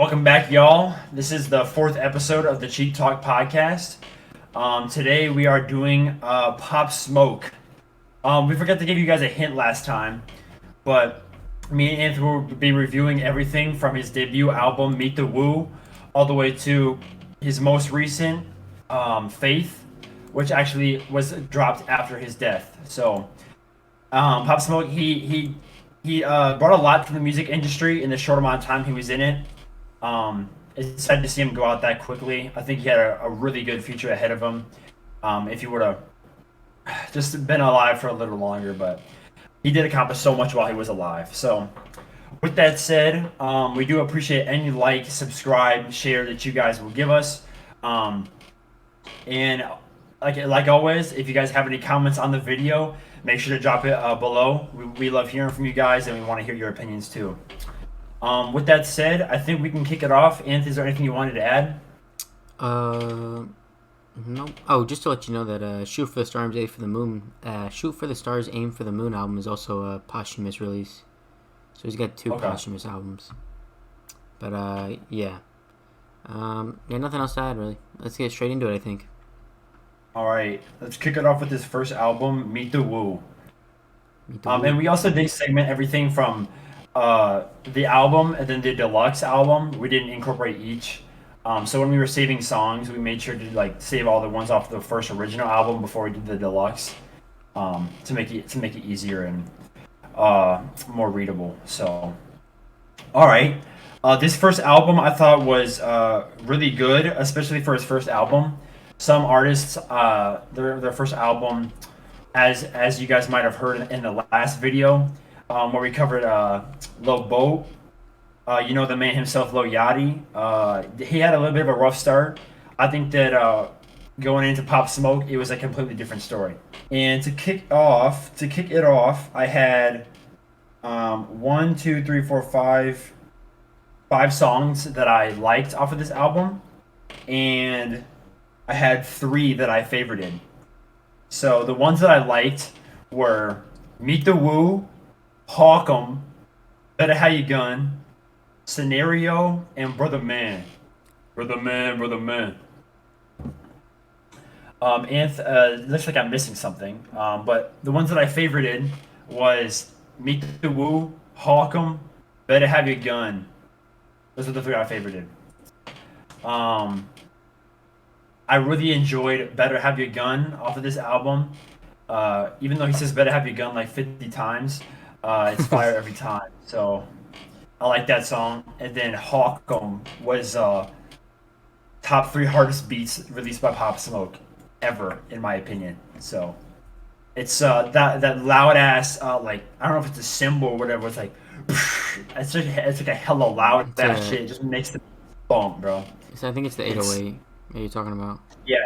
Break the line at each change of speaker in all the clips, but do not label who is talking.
Welcome back, y'all. This is the fourth episode of the Cheat Talk podcast. Today we are doing Pop Smoke. We forgot to give you guys a hint last time, but me and Anthony will be reviewing everything from his debut album, Meet the Woo, all the way to his most recent, Faith, which actually was dropped after his death. So, Pop Smoke, he brought a lot to the music industry in the short amount of time he was in it. It's sad to see him go out that quickly. I think he had a really good future ahead of him. If he would have just been alive for a little longer, but he did accomplish so much while he was alive. So, with that said, we do appreciate any like, subscribe, share that you guys will give us. And like always, if you guys have any comments on the video, make sure to drop it below. We love hearing from you guys, and we want to hear your opinions too. With that said, I think we can kick it off. Anth, is there anything you wanted to add?
No. Oh, just to let you know that Shoot for the Stars, Aim for the Moon. Shoot for the Stars, Aim for the Moon album is also a posthumous release. So he's got two posthumous albums. But yeah. Yeah, nothing else to add really. Let's get straight into it, I think.
All right, let's kick it off with this first album, Meet the Woo. And we also did segment everything from the album and then the deluxe album. We didn't incorporate each. So when we were saving songs, we made sure to save all the ones off the first original album before we did the deluxe, to make it easier and more readable. So, all right, this first album I thought was really good, especially for his first album. Some artists, their first album, as you guys might have heard in the last video, where we covered Lil Boat, the man himself, Lil Yachty. He had a little bit of a rough start. I think that going into Pop Smoke, it was a completely different story. And to kick it off, I had one, two, three, four, five songs that I liked off of this album, and I had three that I favorited. So the ones that I liked were Meet the Woo, Hawk 'em, Better How You Gun, Scenario, and Brother Man. Brother Man. Looks like I'm missing something. But the ones that I favorited was Meet the Woo, Hawk 'em, Better Have Your Gun. Those are the three I favorited. I really enjoyed Better Have Your Gun off of this album. Even though he says Better Have Your Gun like 50 times, it's fire every time. So I like that song. And then Hawk 'em was top three hardest beats released by Pop Smoke ever, in my opinion. So it's that loud ass I don't know if it's a cymbal or whatever. It's like it's like a hella loud that shit. It just makes the bump, bro.
So I think it's the 808 that you're talking about.
Yeah,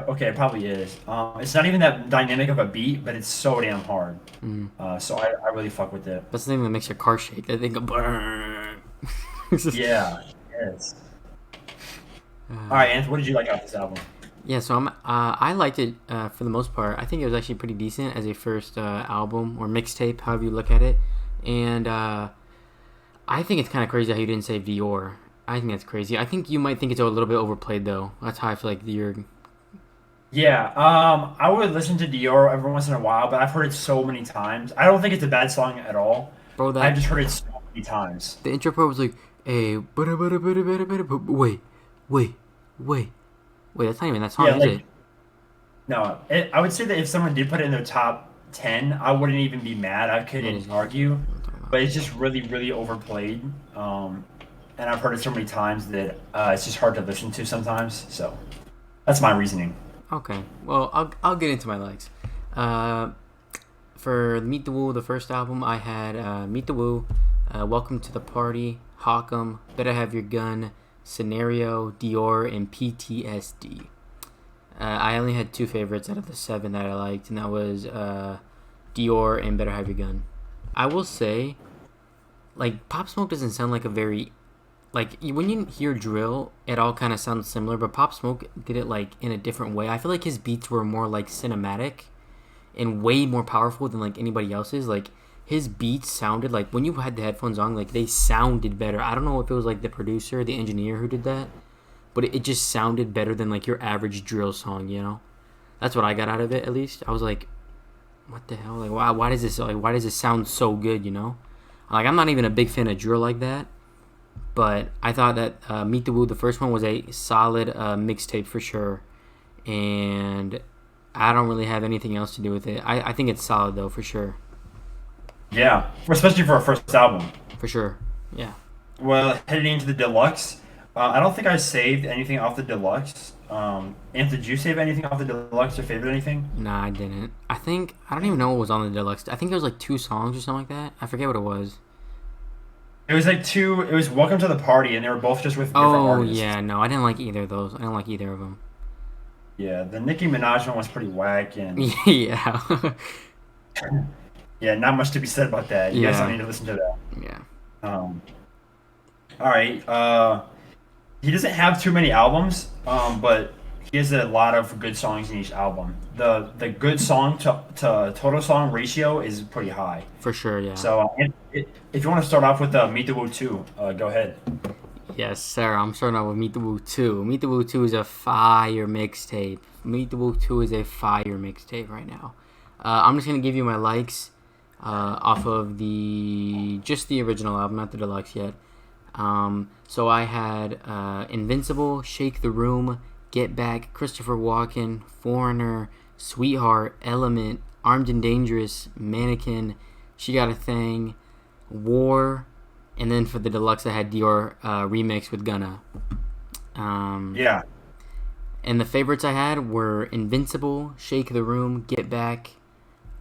okay, it probably is. It's not even that dynamic of a beat, but it's so damn hard. So I really fuck with it.
That's the thing that makes your car shake. That thing go burn.
Yeah, yes. All right, Anth, what did you like about this album?
Yeah, so I liked it for the most part. I think it was actually pretty decent as a first album or mixtape, however you look at it. And I think it's kind of crazy how you didn't say Dior. I think that's crazy. I think you might think it's a little bit overplayed, though. That's how I feel like you're...
Yeah, I would listen to Dior every once in a while, but I've heard it so many times. I don't think it's a bad song at all.
Bro,
I've just heard it so many times.
The intro part was like, hey, wait. That's not even that song, is it?
No, I would say that if someone did put it in their top 10, I wouldn't even be mad. I couldn't argue. But it's just really, really overplayed. And I've heard it so many times that it's just hard to listen to sometimes. So that's my reasoning.
Okay. Well, I'll get into my likes. For Meet the Woo, the first album, I had Meet the Woo, Welcome to the Party, Hawk 'em, Better Have Your Gun, Scenario, Dior, and PTSD. I only had two favorites out of the seven that I liked, and that was Dior and Better Have Your Gun. I will say, Pop Smoke doesn't sound like a very... when you hear drill, it all kind of sounds similar, but Pop Smoke did it, in a different way. I feel like his beats were more, cinematic and way more powerful than, anybody else's. his beats sounded like when you had the headphones on, like they sounded better. I don't know if it was like the producer, the engineer who did that, but it just sounded better than like your average drill song. You know, that's what I got out of it. At least I was like, what the hell? Like, why does this sound so good? You know, like I'm not even a big fan of drill like that, but I thought that Meet the Woo, the first one, was a solid mixtape for sure, and I don't really have anything else to do with it. I think it's solid though for sure.
Yeah, especially for a first album.
For sure. Yeah.
Well, heading into the deluxe, I don't think I saved anything off the deluxe. And did you save anything off the deluxe or favorite anything?
Nah, I didn't. I don't even know what was on the deluxe. I think it was like 2 songs or something like that. I forget what it was.
It was like two. It was Welcome to the Party, and they were both just with different
Oh
artists.
yeah, no, I didn't like either of those. I didn't like either of them.
Yeah, the Nicki Minaj one was pretty whack, and
Yeah.
yeah, not much to be said about that. You guys don't
Yeah.
need to listen to that.
Yeah.
Um, all right. He doesn't have too many albums, but he has a lot of good songs in each album. The good song to total song ratio is pretty high.
For sure. Yeah.
So if you want to start off with Meet the Woo 2, go ahead.
Yes, sir. I'm starting out with Meet the Woo 2. Meet the Woo 2 is a fire mixtape. Meet the Woo 2 is a fire mixtape right now. I'm just gonna give you my likes off of the original album, not the deluxe yet. So I had Invincible, Shake the Room, Get Back, Christopher Walken, Foreigner, Sweetheart, Element, Armed and Dangerous, Mannequin, She Got a Thing, War, and then for the deluxe I had Dior remix with Gunna.
Yeah.
And the favorites I had were Invincible, Shake the Room, Get Back,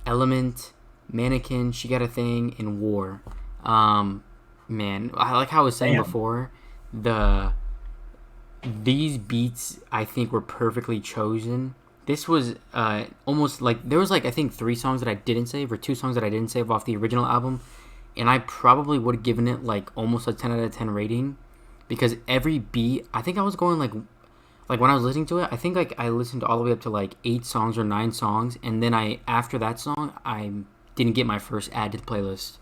Element, Mannequin, She Got a Thing, and War. Man, like how I was saying
Damn.
before, these beats I think were perfectly chosen. This was almost like there was like I think 3 songs that I didn't save or 2 songs that I didn't save off the original album, and I probably would have given it like almost a 10 out of 10 rating because every beat I think I was going like when I was listening to it, I think like I listened all the way up to like 8 songs or 9 songs, and then after that song I didn't get my first add to the playlist.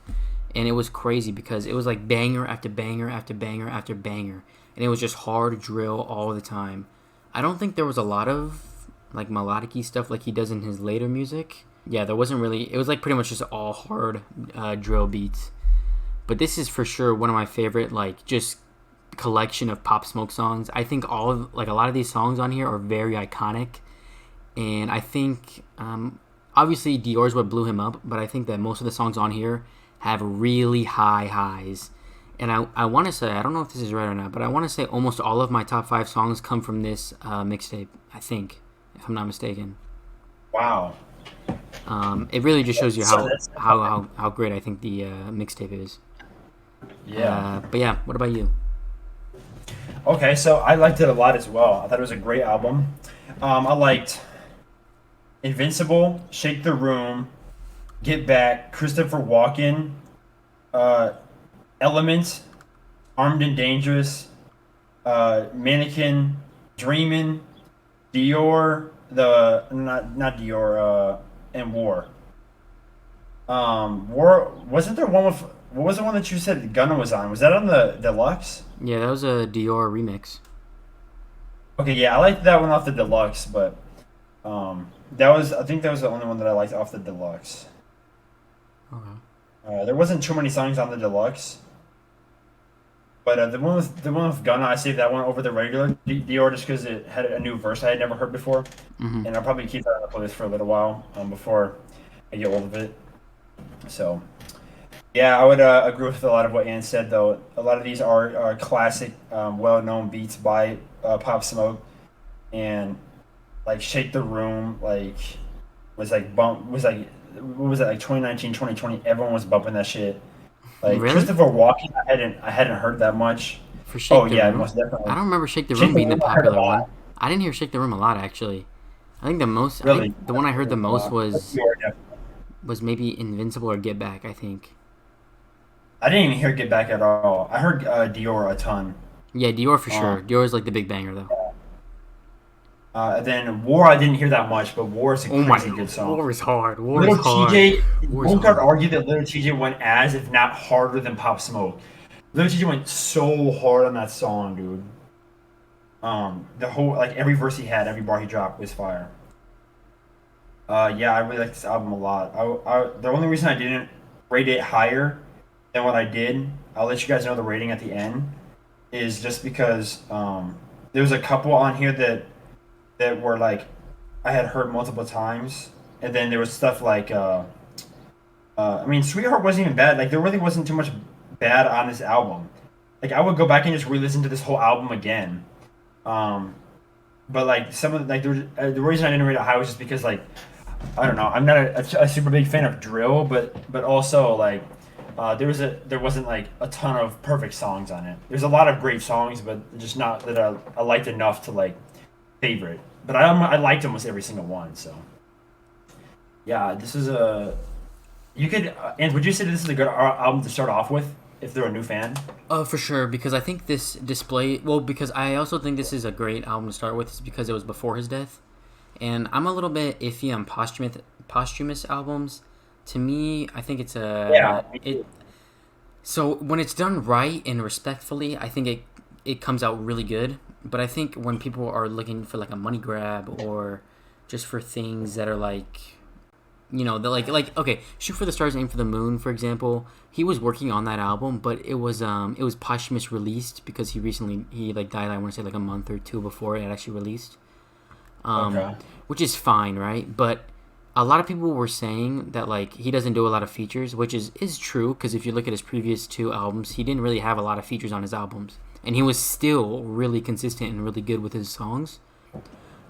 And it was crazy because it was like banger after banger after banger after banger. And it was just hard drill all the time. I don't think there was a lot of like melodic-y stuff like he does in his later music. Yeah, there wasn't really. It was like pretty much just all hard drill beats. But this is for sure one of my favorite like just collection of Pop Smoke songs. I think all of like a lot of these songs on here are very iconic. And I think obviously Dior's what blew him up, but I think that most of the songs on here have really high highs. And I want to say, I don't know if this is right or not, but I want to say almost all of my top 5 songs come from this mixtape, I think, if I'm not mistaken.
Wow.
It really just shows you
So
how great I think the mixtape is.
Yeah.
But yeah, what about you?
Okay, so I liked it a lot as well. I thought it was a great album. I liked Invincible, Shake the Room, Get Back, Christopher Walken, Element, Armed and Dangerous, Mannequin, Dreamin', Dior, not Dior, and War. War wasn't there one with what was the one that you said Gunna was on? Was that on the deluxe?
Yeah, that was a Dior remix.
Okay, yeah, I liked that one off the deluxe, but I think that was the only one that I liked off the deluxe.
Okay.
There wasn't too many songs on the deluxe, but the one with Gunna, I saved that one over the regular Dior just because it had a new verse I had never heard before,
Mm-hmm.
and I'll probably keep that on the playlist for a little while before I get old of it. So, yeah, I would agree with a lot of what Ann said. Though a lot of these are classic, well-known beats by Pop Smoke, and like "Shake the Room" was like what was it like 2019, 2020? Everyone was bumping that shit. Like
Really?
Christopher Walken, I hadn't heard that much.
For
Oh
Shake the
yeah,
Room?
most definitely.
I don't remember Shake the
Shake
Room
the
being the
Room, I heard a
popular one.
lot.
I didn't hear Shake the Room a lot actually. I
Really,
think the one I heard the most
That's Dior, definitely.
was maybe Invincible or Get Back, I think.
I didn't even hear Get Back at all. I heard Dior a ton.
Yeah, Dior for
Um,
sure. Dior is like the big banger though.
And then War, I didn't hear that much, but War is a
Oh my,
crazy good song.
War is hard. War is
Little
hard.
TJ,
War is
one could
hard.
argue that Little TJ went as, if not harder than Pop Smoke. Little TJ went so hard on that song, dude. The whole like every verse he had, every bar he dropped was fire. Yeah, I really like this album a lot. The only reason I didn't rate it higher than what I did, I'll let you guys know the rating at the end, is just because there was a couple on here that were like I had heard multiple times, and then there was stuff like I mean, Sweetheart wasn't even bad. Like there really wasn't too much bad on this album. Like I would go back and just re-listen to this whole album again. Um, but like some of like the reason I didn't rate it high was just because like I don't know. I'm not a super big fan of drill, but also like there wasn't like a ton of perfect songs on it. There's a lot of great songs, but just not that I liked enough to like favorite. But I liked almost every single one. So yeah, this is a you could and would you say this is a good album to start off with if they're a new fan?
For sure, because I think this display. Well, because I also think this is a great album to start with, is because it was before his death, and I'm a little bit iffy on posthumous albums. To me, I think it's
Yeah,
a it. So when it's done right and respectfully, I think it comes out really good. But I think when people are looking for like a money grab or just for things that are like, they're like okay, Shoot for the Stars, Aim for the Moon, for example. He was working on that album, but it was posthumous released because he like died. I want to say like a month or two before it actually released,
okay.
which is fine, right? But a lot of people were saying that like he doesn't do a lot of features, which is true because if you look at his previous two albums, he didn't really have a lot of features on his albums, and he was still really consistent and really good with his songs.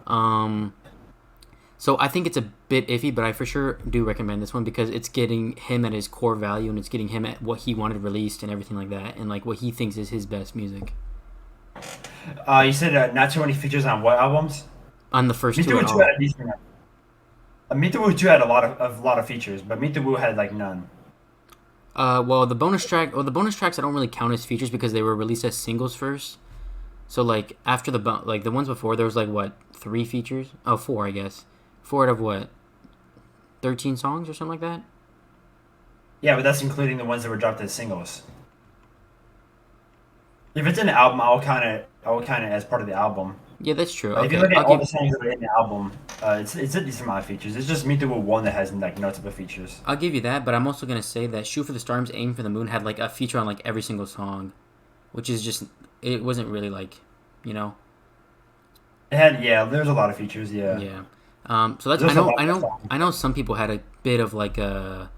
Um, so I think it's a bit iffy, but I for sure do recommend this one because it's getting him at his core value and it's getting him at what he wanted released and everything like that, and like what he thinks is his best music.
You said not too many features on what albums?
On the first
Meet the
two
Woo
at
2 had
all.
a decent. Meet the Woo 2 had a lot of features, but Meet the Woo had like none.
Well, the bonus tracks I don't really count as features because they were released as singles first. So like after like the ones before, there was like what, three features? Oh, four, I guess. Four out of what, 13 songs or something like that.
Yeah, but that's including the ones that were dropped as singles. If it's an album, I will count it as part of the album.
Yeah, that's true.
If you
Okay,
look at all the songs that are in the album, it's a decent amount of features. It's just Meet the Woo 1 that has like no type of features.
I'll give you that, but I'm also gonna say that Shoot for the Stars, Aim for the Moon had like a feature on like every single song, which is just, it wasn't really like, you know,
Yeah, there's a lot of features. Yeah,
yeah. So that's, I
there's a
know
lot
I
of
know
songs.
I know some people had a bit of like a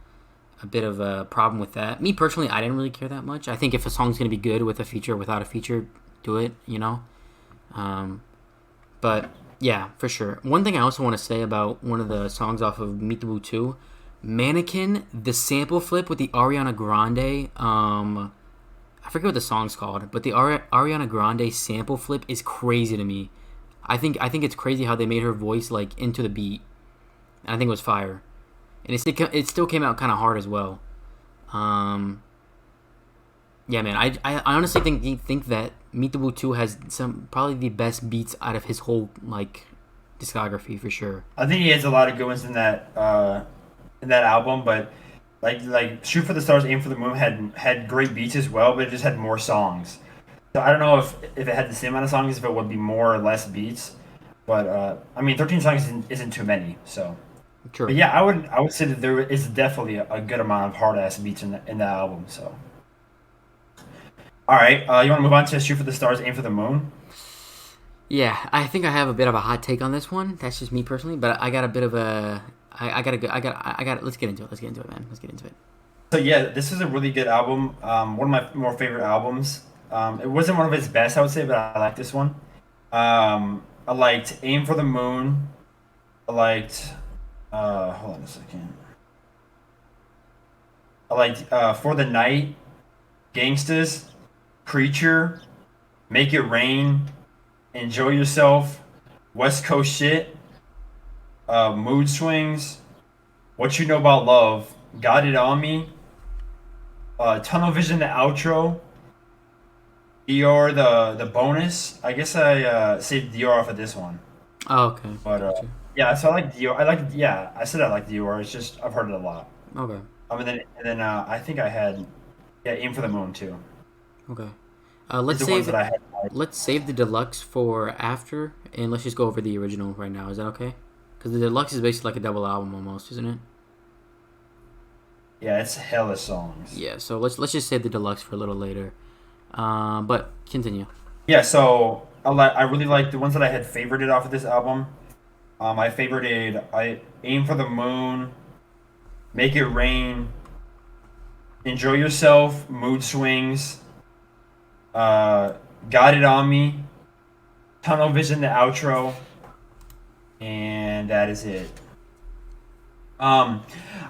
bit of a problem with that. Me personally, I didn't really care that much. I think if a song's gonna be good with a feature or without a feature, do it. Um, but yeah, for sure. One thing I also want to say about one of the songs off of Meet the Woo 2, Mannequin, the sample flip with the Ariana Grande. I forget what the song's called, but the Ariana Grande sample flip is crazy to me. I think it's crazy how they made her voice like into the beat. And I think it was fire, and it still came out kind of hard as well. Um, yeah, man. I honestly think that Meet the Woo 2 has some probably the best beats out of his whole like discography for sure.
I think he has a lot of good ones in that album, but like Shoot for the Stars, Aim for the Moon had great beats as well, but it just had more songs. So I don't know if it had the same amount of songs, if it would be more or less beats. But I mean, 13 songs isn't too many. So, but
True.
yeah, I would say that there is definitely a good amount of hard ass beats in that album. So, all right, you want to move on to Shoot for the Stars, Aim for the Moon?
Yeah, I think I have a bit of a hot take on this one. That's just me personally, but I got a bit of a. I gotta go. I got. Let's get into it. Let's get into it, man. Let's get into it.
So yeah, this is a really good album. One of my more favorite albums. It wasn't one of his best, I would say, but I like this one. I liked Aim for the Moon. I liked. Hold on a second. I liked For the Night, Gangsters, Preacher, Make It Rain, Enjoy Yourself, West Coast Shit, Mood Swings, What You Know About Love, Got It On Me, Tunnel Vision, the outro, Dior, the bonus. I guess I saved Dior off of this one.
Oh, okay.
But
Gotcha.
yeah, so I like Dior. I said I like Dior. It's just I've heard it a lot.
Okay.
And then I think I had Aim for the Moon too.
Okay.
Is
Let's
the ones
save
that I had.
let's save the deluxe for after, and let's just go over the original right now. Is that okay? Because the deluxe is basically like a double album almost, isn't it?
Yeah, it's hella songs.
Yeah. So let's just save the deluxe for a little later. But continue.
Yeah, so I really like the ones that I had favorited off of this album. I favorited I Aim for the Moon, Make It Rain, Enjoy Yourself, Mood Swings, uh, Got It On Me, Tunnel Vision, the outro, and that is it. Um,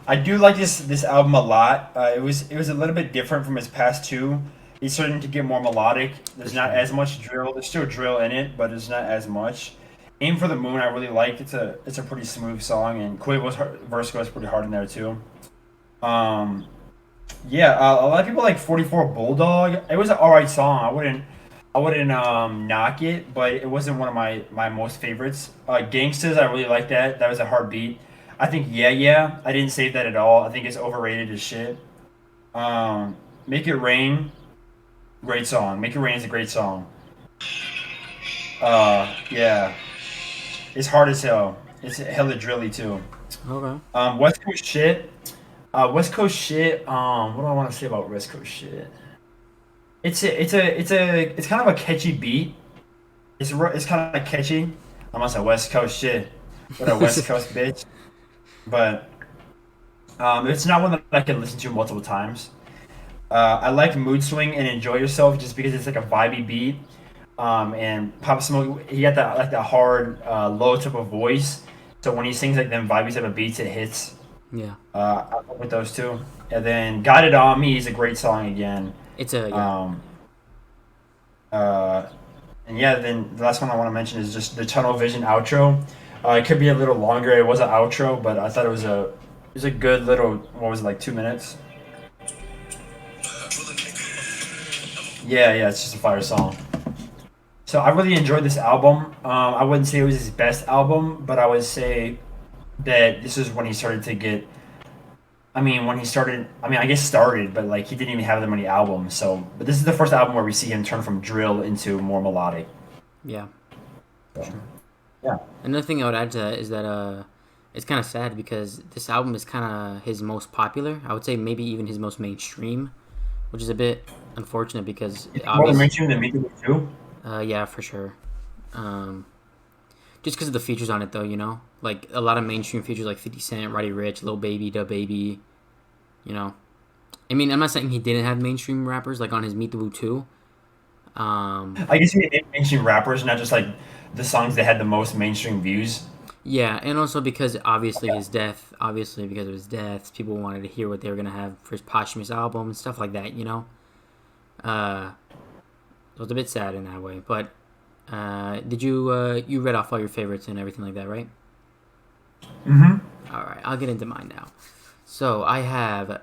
I do like this album a lot. It was a little bit different from his past two. He's starting to get more melodic.
For
There's not
sure.
as much drill. There's still drill in it, but there's not as much. Aim for the Moon, I really like. It's a pretty smooth song, and verse goes pretty hard in there too. Um, yeah, a lot of people like 44 Bulldog. It was an alright song. I wouldn't knock it, but it wasn't one of my most favorites. Gangsters, I really like that. That was a hard beat. I think Yeah Yeah. I didn't save that at all. I think it's overrated as shit. Um, Make It Rain, great song. Make It Rain is a great song. Yeah, it's hard as hell. It's hella drilly too.
Okay.
West Coast shit. West Coast shit. What do I want to say about West Coast shit? It's kind of a catchy beat. It's kind of catchy. I'm gonna say West Coast shit. What a West Coast bitch. But it's not one that I can listen to multiple times. I like Mood Swing and Enjoy Yourself just because it's like a vibey beat. And Pop Smoke, he got that like that hard low type of voice. So when he sings like them vibey type of beats, it hits.
Yeah.
I fuck with those two. And then Got It On Me is a great song again.
It's a yeah.
Um, uh, and yeah, then the last one I want to mention is just the Tunnel Vision outro. It could be a little longer. It was an outro, but I thought it was a good little, what was it, like 2 minutes? Yeah, yeah, it's just a fire song. So I really enjoyed this album. I wouldn't say it was his best album, but I would say that this is when he started to get. I mean, when he started. I mean, I guess started, but like he didn't even have that many albums. So, but this is the first album where we see him turn from drill into more melodic.
Yeah. For
So,
sure.
yeah.
Another thing I would add to that is that it's kind of sad because this album is kind of his most popular. I would say maybe even his most mainstream, which is a bit unfortunate because
You think more than
obvious.
mainstream than Meet the Too?
Yeah, for sure. Um, just because of the features on it, though, you know, like a lot of mainstream features like 50 Cent, Roddy Rich, Lil Baby, Da Baby. You know, I mean, I'm not saying he didn't have mainstream rappers like on his Meet the Woo too. Um,
I guess you mean mainstream rappers, not just like the songs that had the most mainstream views.
yeah, and also because obviously because of his death, people wanted to hear what they were gonna have for his posthumous album and stuff like that. You know, uh, it was a bit sad in that way. But did you read off all your favorites and everything like that, right?
Mm-hmm.
All right, I'll get into mine now. So I have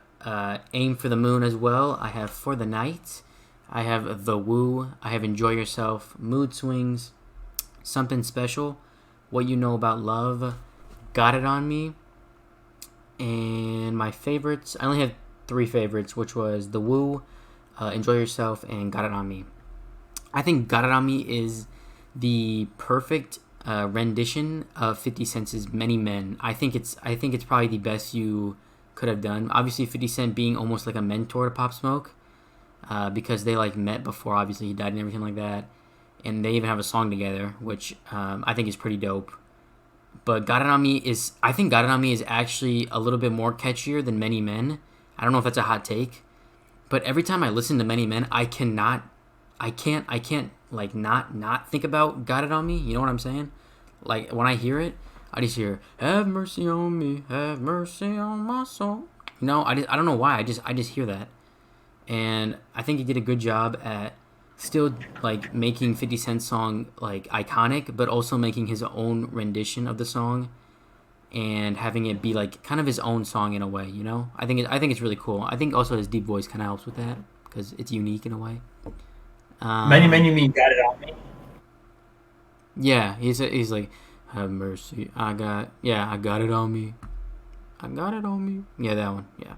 Aim for the Moon as well. I have For the Night. I have The Woo. I have Enjoy Yourself. Mood Swings. Something Special. What You Know About Love. Got It On Me. And my favorites. I only have three favorites, which was The Woo, Enjoy Yourself, and Got It On Me. I think Got It On Me is the perfect rendition of 50 Cent's Many Men. I think it's probably the best you could have done. Obviously, 50 Cent being almost like a mentor to Pop Smoke, because they like met before. Obviously, he died and everything like that, and they even have a song together, which I think is pretty dope. But Got It On Me is I think Got It On Me is actually a little bit more catchier than Many Men. I don't know if that's a hot take, but every time I listen to Many Men, I can't like not think about Got It On Me. You know what I'm saying? Like when I hear it, I just hear Have mercy on me, have mercy on my soul. I don't know why. I just hear that, and I think he did a good job at still like making 50 Cent song like iconic, but also making his own rendition of the song and having it be like kind of his own song in a way. I think it's really cool. I think also his deep voice kind of helps with that because it's unique in a way.
Many,
Um,
many mean Got It On Me.
yeah, he's like, Have mercy. I got it on me. I got it on me. Yeah, that one. Yeah.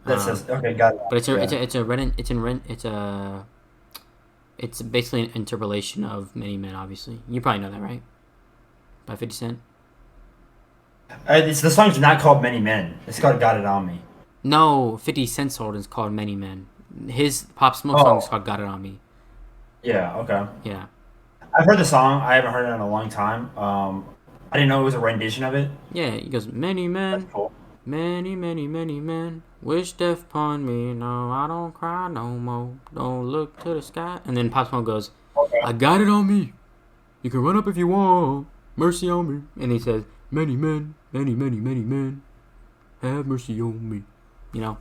That says okay, got it.
But it's a
Yeah.
it's a it's a Ren- it's in Ren- it's basically an interpolation of Many Men. Obviously, you probably know that, right? By 50 Cent.
The song's not called Many Men. It's called Got It On Me.
No, 50 Cent song is called Many Men. His Pop Smoke song is
Oh,
called Got It On Me.
yeah, okay.
Yeah.
I've heard the song. I haven't heard it in a long time. I didn't know it was a rendition of it.
Yeah, he goes, Many
That's
men,
cool.
many, many, many men wish death upon me. No, I don't cry no more. Don't look to the sky. And then Pop Smoke goes,
Okay.
I got it on me. You can run up if you want. Mercy on me. And he says, many men, many, many, many men have mercy on me. You know,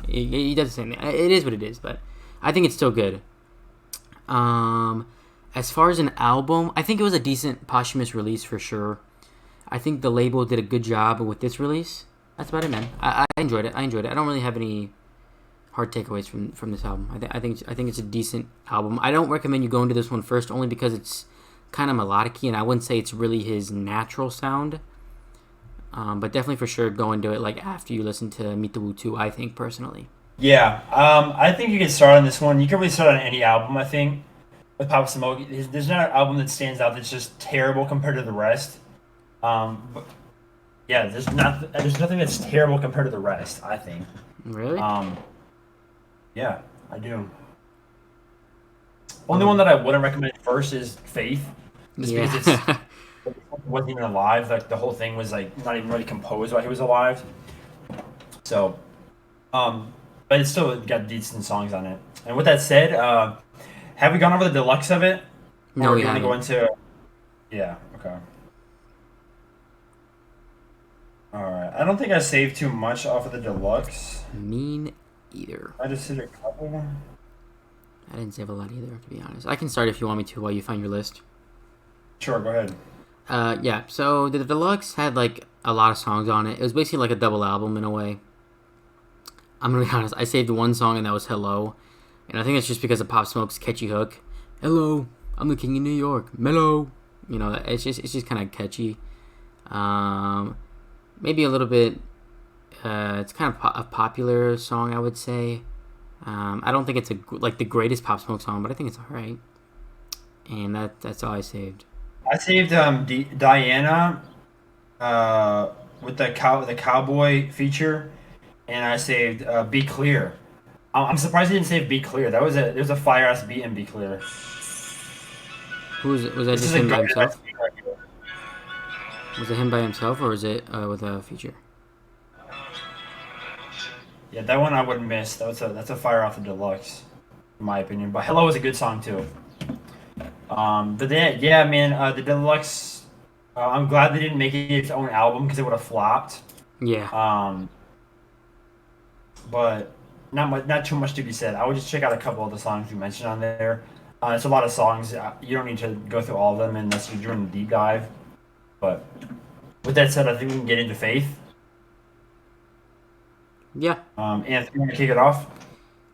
he does the same thing. It is what it is, but I think it's still good. As far as an album, I think it was a decent posthumous release for sure. I think the label did a good job with this release. That's about it, man. I enjoyed it. I don't really have any hard takeaways from this album. I think it's a decent album. I don't recommend you go into this one first, only because it's kind of melodic, and I wouldn't say it's really his natural sound. But definitely for sure go into it like after you listen to Meet the Woo 2, I think personally.
Yeah. I think you can start on this one. You can really start on any album. I think with Pop Smoke, there's not an album that stands out that's just terrible compared to the rest. But yeah, there's nothing that's terrible compared to the rest. I think.
Really?
Um, yeah, I do. Only one
Um,
that I wouldn't recommend first is Faith, just because it's
yeah.
wasn't even alive. Like the whole thing was like not even really composed while he was alive. So, um, but it's still got decent songs on it. And with that said, have we gone over the deluxe of it,
No,
or do
we
you want to go
haven't.
into? Yeah. Okay. All right. I don't think I saved too much off of the deluxe.
Mean either.
I just did a couple.
I didn't save a lot either, to be honest. I can start if you want me to while you find your list.
Sure. Go ahead.
Yeah. So the deluxe had like a lot of songs on it. It was basically like a double album in a way. I'm gonna be honest. I saved one song and that was "Hello," and I think it's just because of Pop Smoke's catchy hook. "Hello, I'm the king of New York." Mellow. You know, it's just kind of catchy. Um, Maybe a little bit. It's kind of a popular song, I would say. I don't think it's like the greatest Pop Smoke song, but I think it's alright. And that's all I saved.
I saved Diana with the cowboy feature, and I saved Be Clear. I'm surprised he didn't save Be Clear. There's a fire ass beat in Be Clear.
Was that
This is
just
a
him by
good ass
himself?
beat right here.
Was it him by himself, or was it with a feature?
Yeah, that one I wouldn't miss. That's a fire off the deluxe, in my opinion. But Hello is a good song too. But then, yeah, man, the deluxe. I'm glad they didn't make it its own album because it would have flopped.
Yeah.
Um, but not too much to be said. I would just check out a couple of the songs you mentioned on there. It's a lot of songs. You don't need to go through all of them unless you're doing a deep dive. But with that said, I think we can get into Faith.
Yeah.
Anthony, you want to kick it off?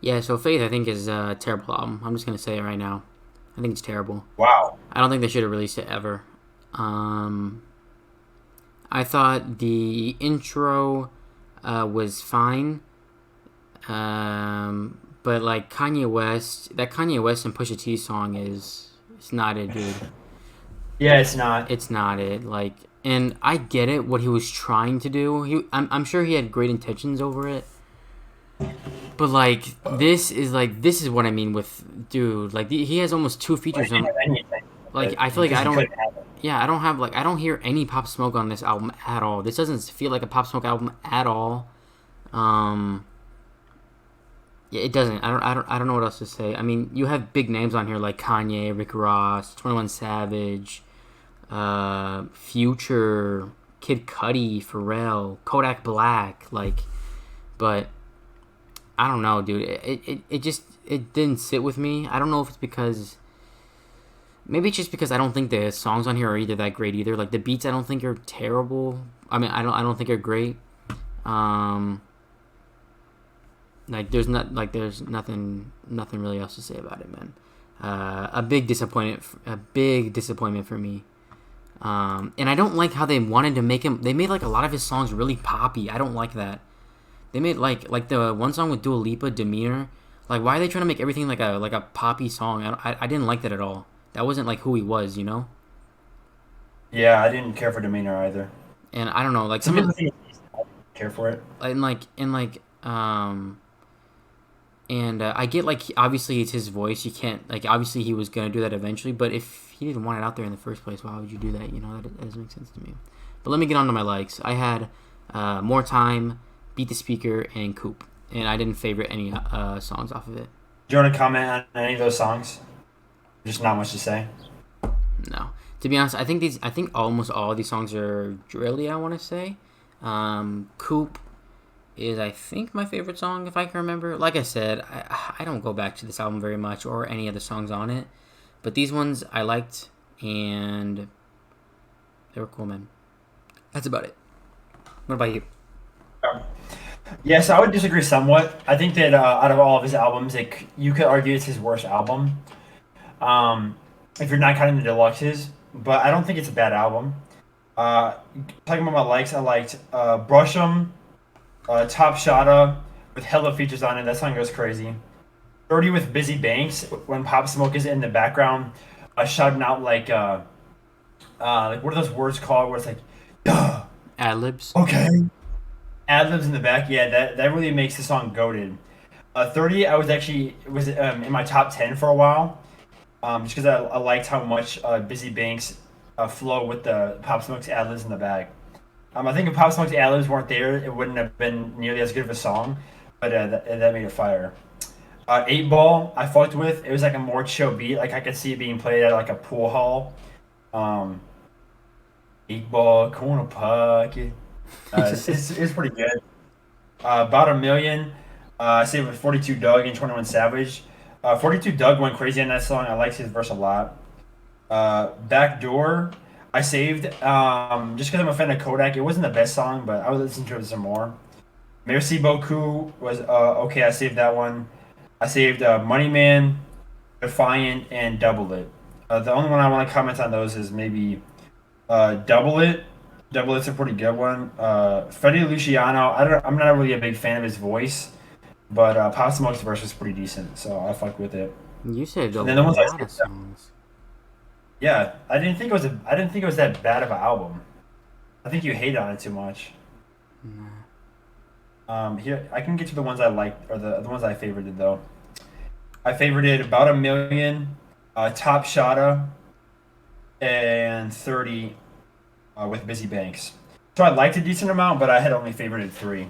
Yeah. So Faith, I think, is a terrible album. I'm just gonna say it right now. I think it's terrible.
Wow.
I don't think they should have released it ever. Um, I thought the intro was fine. But like Kanye West and Pusha T song it's not it, dude.
Yeah, it's not.
It's not it. Like, and I get it what he was trying to do. I'm sure he had great intentions over it. But like this is what I mean with dude. Like he has almost two
Well,
features
he didn't
on.
have anything.
Like
But
I feel like
because
I
he
don't.
couldn't have it.
Yeah, I don't hear any Pop Smoke on this album at all. This doesn't feel like a Pop Smoke album at all. Um, yeah, it doesn't. I don't know what else to say. I mean, you have big names on here like Kanye, Rick Ross, 21 Savage, Future, Kid Cudi, Pharrell, Kodak Black, like, but I don't know, dude. It didn't sit with me. I don't know if it's because maybe it's just because I don't think the songs on here are either that great either. Like the beats, I don't think are terrible. I mean, I don't think are great. Um, there's nothing really else to say about it, man. A big disappointment for me. And I don't like how they wanted to make him. They made like a lot of his songs really poppy. I don't like that. They made like the one song with Dua Lipa, Demeanor. Like, why are they trying to make everything like a poppy song? I didn't like that at all. That wasn't like who he was, you know.
Yeah, I didn't care for Demeanor either.
And I don't know, like
Some
some of
people think I didn't care for it.
and I get like obviously it's his voice. You can't like obviously he was gonna do that eventually, but if he didn't want it out there in the first place, why would you do that? You know that doesn't make sense to me. But let me get on to my likes. I had More Time, Beat the Speaker, and Coop, and I didn't favorite any songs off of it.
Do you want to comment on any of those songs? Just not much to say.
No, to be honest, I think almost all of these songs are drilly. I want to say, Coop is I think my favorite song if I can remember. Like I said, I don't go back to this album very much or any of the songs on it, but these ones I liked and they were cool, man. That's about it. What about you?
Yes, I would disagree somewhat. I think that out of all of his albums, you could argue it's his worst album. If you're not counting the deluxes, but I don't think it's a bad album. Uh, Talking about my likes, I liked Brush 'em, Top Shotta with hella features on it. That song goes crazy. 30 with Busy Banks when Pop Smoke is in the background, shouting out like what are those words called? Where it's like, duh,
Ad libs.
okay. Ad libs in the back, yeah, that really makes the song goated. 30, I was actually was in my top 10 for a while, just because I liked how much Busy Banks flow with the Pop Smoke's ad libs in the back. I think if Pop Smoke's ad libs weren't there, it wouldn't have been nearly as good of a song, but that made it fire. 8 Ball, I fucked with. It was like a more chill beat. Like I could see it being played at like a pool hall. Um, 8 Ball, corner pocket. It's pretty good. About a million. I saved with 42 Doug and 21 Savage. 42 Doug went crazy on that song. I liked his verse a lot. Backdoor, I saved just because I'm a fan of Kodak. It wasn't the best song, but I would listen to it some more. Merci beaucoup was okay. I saved that one. I saved Money Man, Defiant, and Double It. The only one I want to comment on those is maybe Double It. Double It's a pretty good one. Freddie Luciano, I'm not really a big fan of his voice, but Pop Smoke's verse was pretty decent, so I fuck with it.
You said a
And then the ones I
lot of
saved,
songs.
yeah, I didn't think it was that bad of an album. I think you hate on it too much.
Nah.
Here I can get to the ones I liked or the ones I favorited though. I favorited About a Million, Top Shotta, and 30 with Busy Banks. So I liked a decent amount, but I had only favorited 3.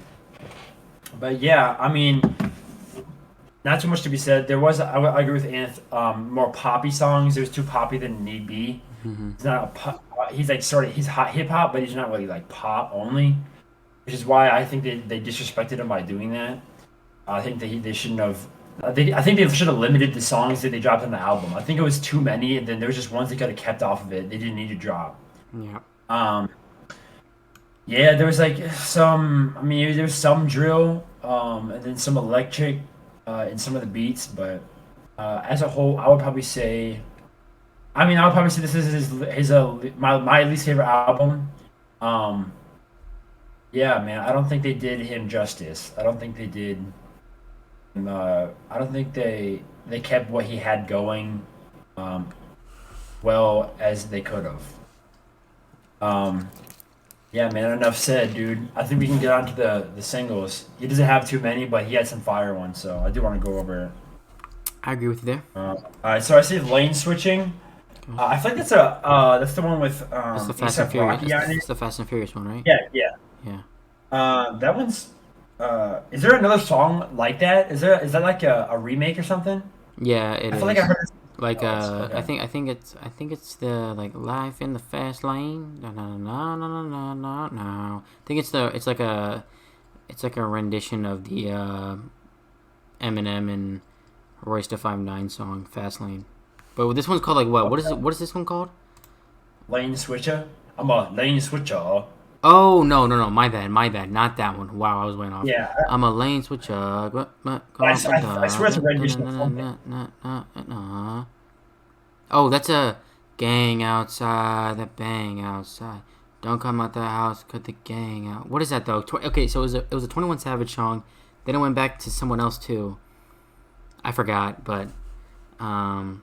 But yeah, I mean, not too much to be said. There was I agree with Anth. More poppy songs. It was too poppy than need be.
Mm-hmm.
He's not a pop, he's like sort of he's hot hip hop, but he's not really like pop only, which is why I think they disrespected him by doing that. I think they shouldn't have. I think they should have limited the songs that they dropped on the album. I think it was too many, and then there was just ones they could have kept off of it. They didn't need to drop.
Yeah.
Um, yeah, there was like some. I mean, there was some drill, and then some electric, in some of the beats. But as a whole, I would probably say. I mean, I would probably say this is my least favorite album. Um, yeah, man, I don't think they did him justice. I don't think they did. I don't think they kept what he had going, um, well as they could have. Um, yeah, man. Enough said, dude. I think we can get on to the singles. He doesn't have too many, but he had some fire ones, so I do want to go over it.
I agree with you there.
All right, so I see lane switching. I feel like that's the one with
It's the Fast and
A$AP
Furious.
Rocky on it.
It's the Fast and Furious one, right?
Yeah, yeah.
Yeah.
That one's. Is there another song like that? Is that like a remake or something?
Yeah, it
I
is.
feel like I heard it.
Like
Okay.
I think it's the like life in the fast lane. No no no no no no no. I think it's like a rendition of the Eminem and Royce da 5'9" song Fast Lane. But this one's called like what?
Okay.
What is this one called?
Lane switcher. I'm a lane switcher.
Oh no, my bad, not that one. Wow, I was way off.
Yeah,
I'm a lane switcher.
I swear it's a rendition of something.
Oh, that's a Gang outside, the bang outside. Don't come out the house, cut the gang out. What is that though? Okay, so it was a 21 Savage song. Then it went back to someone else too. I forgot, but um,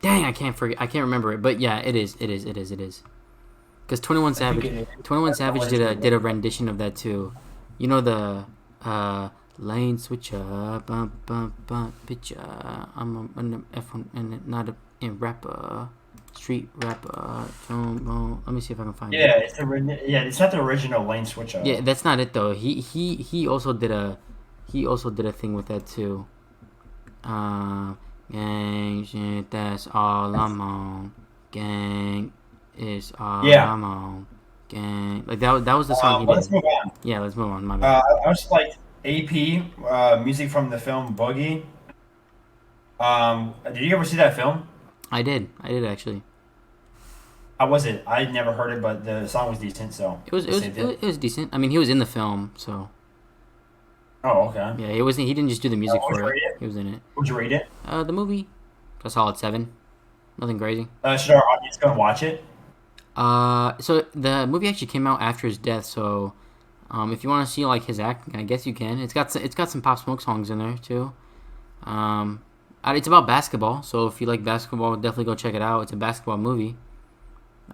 dang, I can't remember it. But yeah, it is. Because
I think it is.
21
That's the
Savage
last one.
did a rendition of that too. You know the lane switcher, bump bump bump bitch. I'm an F1 and not a rapper, street rapper. Let me see if I can find it.
Yeah, yeah, it's not the original lane switcher.
Yeah, that's not it though. He also did a thing with that too. Uh, gang shit, that's all I'm on. Gang is all
Yeah.
I'm on. Gang, like that was the song he
Well, let's
did.
move on.
Yeah, let's move on. My bad.
I also like AP, music from the film Boogie. Did you ever see that film?
I did actually.
How was it? I never heard it, but the song was decent, so I saved it.
It was decent. I mean, he was in the film, so
Oh, okay.
yeah, it wasn't. He didn't just do the music
Would
for
you
it.
rate it?
He was in it.
Would you rate it?
The movie, a solid 7. Nothing crazy.
Should our audience go and watch it?
So the movie actually came out after his death. So, if you want to see like his acting, I guess you can. It's got some Pop Smoke songs in there too. Um, it's about basketball. So if you like basketball, definitely go check it out. It's a basketball movie.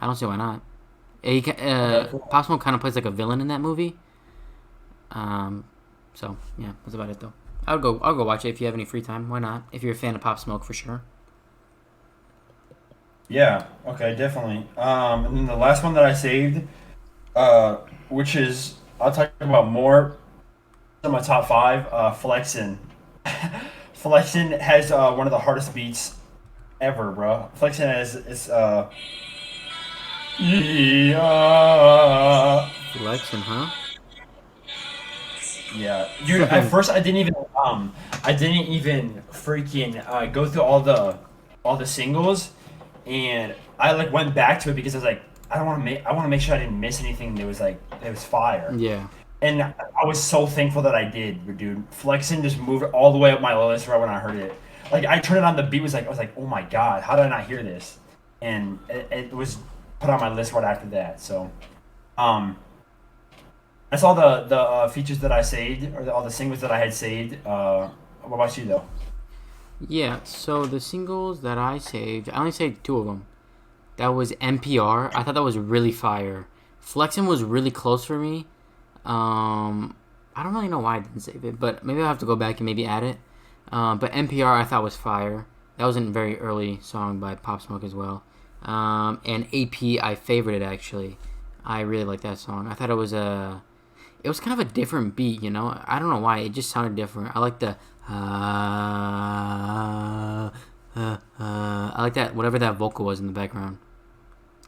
I don't see why not.
Okay, cool.
Pop Smoke kind of plays like a villain in that movie. Um, so yeah, that's about it though. I'll go watch it if you have any free time. Why not? If you're a fan of Pop Smoke, for sure.
Yeah. Okay, definitely. And then the last one that I saved, uh, which is I'll talk about more. In my top five, Flexin. Flexin has one of the hardest beats ever, bro. Flexin has yeah.
Flexing, huh?
Yeah, dude. At first, I didn't even freaking go through all the singles, and I like went back to it because I was like, I want to make sure I didn't miss anything that was fire.
Yeah.
And I was so thankful that I did, dude. Flexin just moved it all the way up my list right when I heard it. Like I turned it on, the beat was like, I was like, oh my god, how did I not hear this? And it was put on my list right after that. So, um, that's all the features that I saved, or all the singles that I had saved. What about you though?
Yeah, so the singles that I saved, I only saved 2 of them. That was NPR. I thought that was really fire. Flexin was really close for me. I don't really know why I didn't save it, but maybe I'll have to go back and maybe add it. But NPR I thought was fire. That was a very early song by Pop Smoke as well. And AP I favored it actually. I really like that song. I thought it was kind of a different beat, you know. I don't know why. It just sounded different. I like the I like that whatever that vocal was in the background.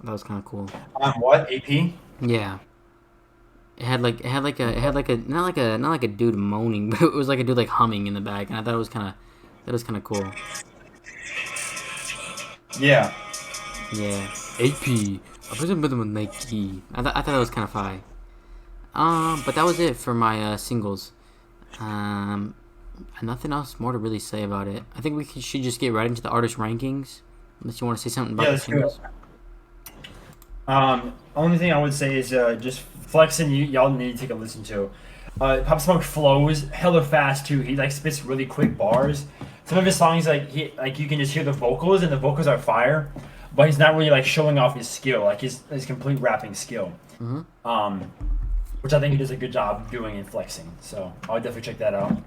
That was kind of cool.
What AP?
Yeah. It had like a not like a dude moaning, but it was like a dude like humming in the back, and I thought that was kind of cool.
Yeah.
Yeah. AP. I put him with Nike. I thought that was kind of fire. But that was it for my singles. Um, nothing else more to really say about it. I think should just get right into the artist rankings. Unless you want to say something about
Yeah,
the
let's do it.
singles.
Only thing I would say is just Flexin. Y'all need to take a listen to. Pop Smoke flows hella fast too. He like spits really quick bars. Some of his songs like you can just hear the vocals, and the vocals are fire, but he's not really like showing off his skill, like his complete rapping skill.
Mm-hmm.
Um, which I think he does a good job doing in Flexing. So I would definitely check that out.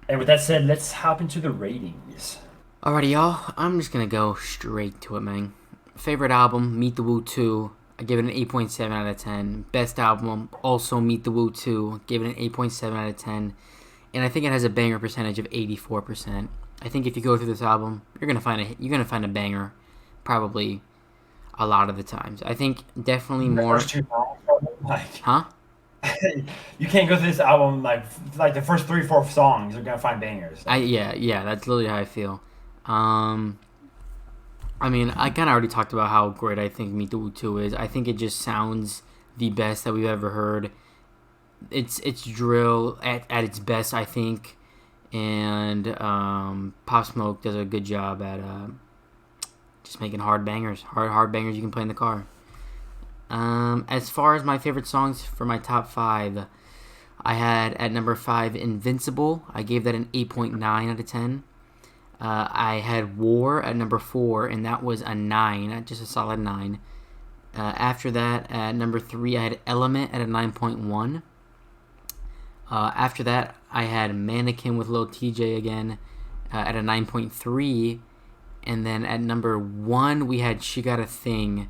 And with that said, let's hop into the ratings.
Alrighty, y'all. I'm just gonna go straight to it, man. Favorite album, Meet the Woo 2. I give it an 8.7 out of 10. Best album, also Meet the Woo 2. Give it an 8.7 out of 10. And I think it has a banger percentage of 84%. I think if you go through this album, you're gonna find a banger, probably a lot of the times. I think definitely
The
more.
first two songs, bro, like
Huh?
you can't go through this album like the first 3 4 songs you're gonna find bangers.
Yeah. That's literally how I feel. Um, I mean, I kind of already talked about how great I think Meet the Woo 2 is. I think it just sounds the best that we've ever heard. It's drill at its best, I think, and Pop Smoke does a good job at just making hard bangers, hard bangers you can play in the car. As far as my favorite songs for my top 5, I had at number 5 Invincible. I gave that an 8.9 out of 10. I had War at number 4, and that was a 9, just a solid 9. After that, at number 3, I had Element at a 9.1. After that, I had Mannequin with Lil TJ again at a 9.3. And then at number 1, we had She Got a Thing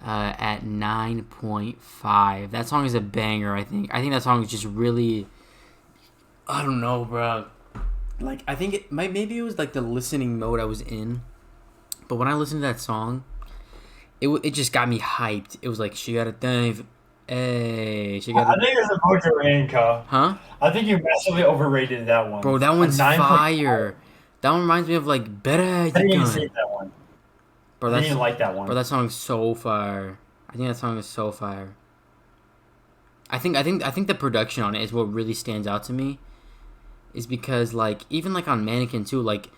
at 9.5. That song is a banger, I think. I think that song is just really... I don't know, bro. Like, I think maybe it was like the listening mode I was in. But when I listened to that song, it just got me hyped. It was like, she got a thing. Hey, she got
I think it's a Mojo Ranka.
Huh?
I think you massively overrated that one.
Bro, that one's fire. That one reminds me of like Better.
I didn't even see that one.
Bro,
I didn't even like that one.
Bro, that song's so fire. I think that song is so fire. I think the production on it is what really stands out to me. Is because like even like on Mannequin too, like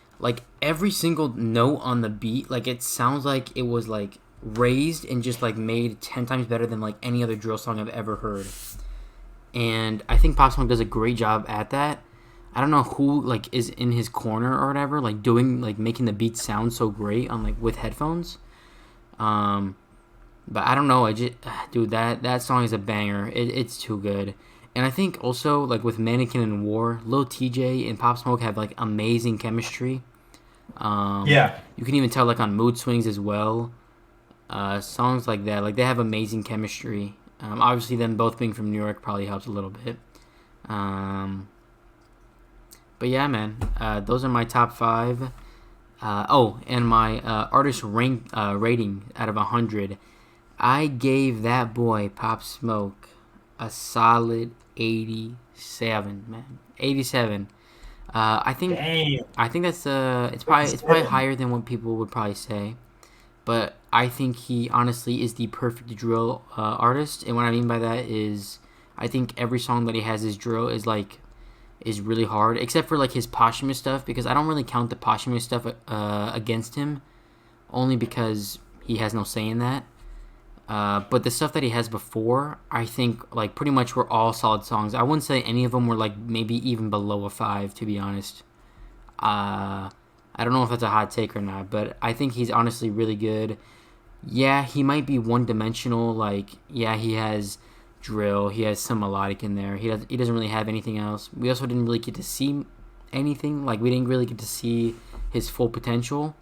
every single note on the beat, like it sounds like it was like raised and just like made 10 times better than like any other drill song I've ever heard. And I think Pop Smoke does a great job at that. I don't know who like is in his corner or whatever, like doing like making the beat sound so great on like with headphones. But I don't know. Dude, that song is a banger. It's too good. And I think also like with Mannequin and War, Lil TJ and Pop Smoke have like amazing chemistry.
Yeah.
You can even tell like on Mood Swings as well. Songs like that, like they have amazing chemistry. Obviously, them both being from New York probably helps a little bit. But yeah, man, those are my top 5. And my artist rating out of 100, I gave that boy Pop Smoke a solid 87, man. 87. I think that's it's probably higher than what people would probably say, but I think he honestly is the perfect drill artist. And what I mean by that is I think every song that he has his drill is really hard, except for like his posthumous stuff, because I don't really count the posthumous stuff against him, only because he has no say in that. But the stuff that he has before, I think like pretty much were all solid songs. I wouldn't say any of them were like maybe even below a 5, to be honest. I don't know if that's a hot take or not, but I think he's honestly really good. Yeah, he might be one-dimensional. Like, yeah, he has drill, he has some melodic in there. He doesn't really have anything else. We also didn't really get to see anything. Like, we didn't really get to see his full potential.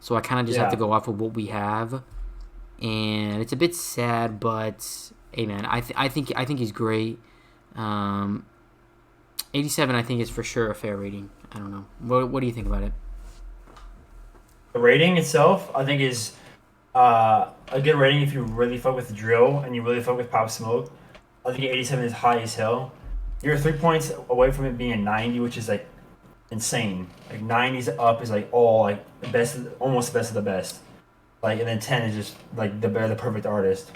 So I kind of just have to go off of what we have. And it's a bit sad, but hey, man, I think he's great. 87, I think, is for sure a fair rating. I don't know. What do you think about it?
The rating itself, I think, is a good rating if you really fuck with the drill and you really fuck with Pop Smoke. I think 87 is high as hell. You're 3 points away from it being a 90, which is like insane. Like 90s up is like all like the best, almost the best of the best. Like, and then 10 is just like the perfect artist.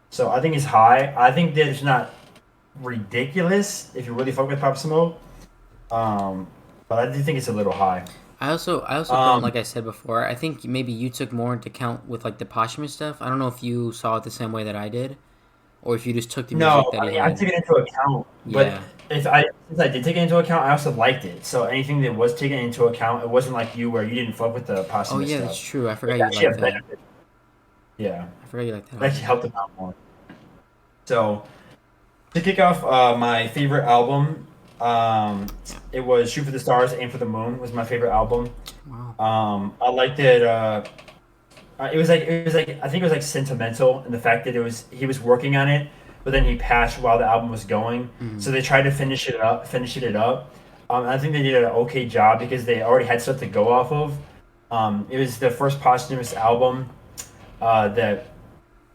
So I think it's high. I think that it's not ridiculous if you really fuck with Pop Smoke. But I do think it's a little high.
I also thought, like I said before, I think maybe you took more into account with like the posthumous stuff. I don't know if you saw it the same way that I did, or if you just took the music that he had.
I took it into account. But since I did take it into account, I also liked it. So anything that was taken into account, it wasn't like you where you didn't fuck with the posthumous stuff.
That's true. I forgot you liked that.
Yeah.
I forgot you liked that.
It actually helped him out more. So to kick off my favorite album, it was "Shoot for the Stars, Aim for the Moon" was my favorite album.
Wow.
I liked it. It was like I think it was like sentimental in the fact that he was working on it, but then he passed while the album was going.
Mm-hmm.
So they tried to finish it up. I think they did an okay job because they already had stuff to go off of. It was the first posthumous album that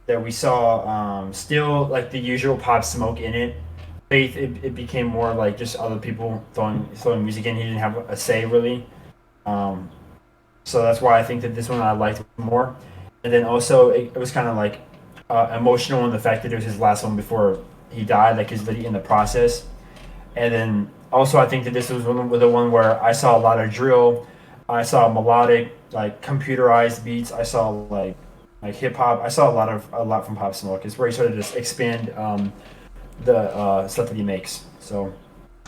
we saw. Still like the usual Pop Smoke in it. Faith, it became more like just other people throwing music in. He didn't have a say really. So that's why I think that this one I liked more. And then also it was kind of like emotional in the fact that it was his last one before he died, like he's in the process. And then also I think that this was the one where I saw a lot of drill, I saw melodic, like computerized beats. I saw like hip hop. I saw a lot from Pop Smoke. It's where he started to just expand the stuff that he makes. So